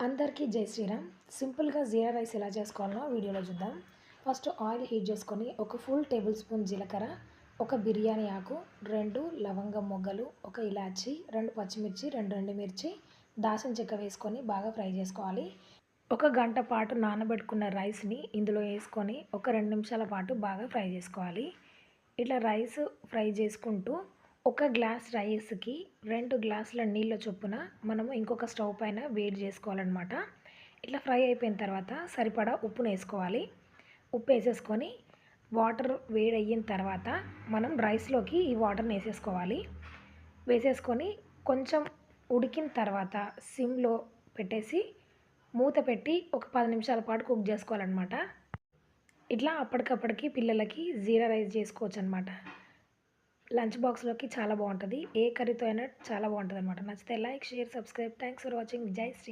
అందరికీ జై శ్రీరామ్. సింపుల్గా జీరా రైస్ ఎలా చేసుకోవాలో వీడియోలో చూద్దాం. ఫస్ట్ ఆయిల్ హీట్ చేసుకొని ఒక ఫుల్ టేబుల్ స్పూన్ జీలకర్ర, ఒక బిర్యానీ ఆకు, 2 లవంగం మొగ్గలు, ఒక ఇలాచి, 2 పచ్చిమిర్చి, 2 ఎండుమిర్చి, దాల్చిన చెక్క వేసుకొని బాగా ఫ్రై చేసుకోవాలి. ఒక గంట పాటు నానబెట్టుకున్న రైస్ని ఇందులో వేసుకొని ఒక 2 నిమిషాల పాటు బాగా ఫ్రై చేసుకోవాలి. ఇట్లా రైస్ ఫ్రై చేసుకుంటూ ఒక గ్లాస్ రైస్కి 2 గ్లాసుల నీళ్ళ చొప్పున మనము ఇంకొక స్టవ్ పైన వేడి చేసుకోవాలన్నమాట. ఇట్లా ఫ్రై అయిపోయిన తర్వాత సరిపడా ఉప్పును వేసుకోవాలి. ఉప్పు వేసేసుకొని వాటర్ వేడి అయిన తర్వాత మనం రైస్లోకి ఈ వాటర్ని వేసేసుకోవాలి. వేసేసుకొని కొంచెం ఉడికిన తర్వాత సిమ్లో పెట్టేసి మూత పెట్టి ఒక 10 నిమిషాల పాటు కుక్ చేసుకోవాలన్నమాట. ఇట్లా అప్పటికప్పటికి పిల్లలకి జీరా రైస్ చేసుకోవచ్చు అనమాట. లంచ్ బాక్స్లోకి చాలా బాగుంటుంది. ఏ కర్రీతో అయినా చాలా బాగుంటుంది అనమాట. నచ్చితే like, share, subscribe. Thanks for watching. జై శ్రీ.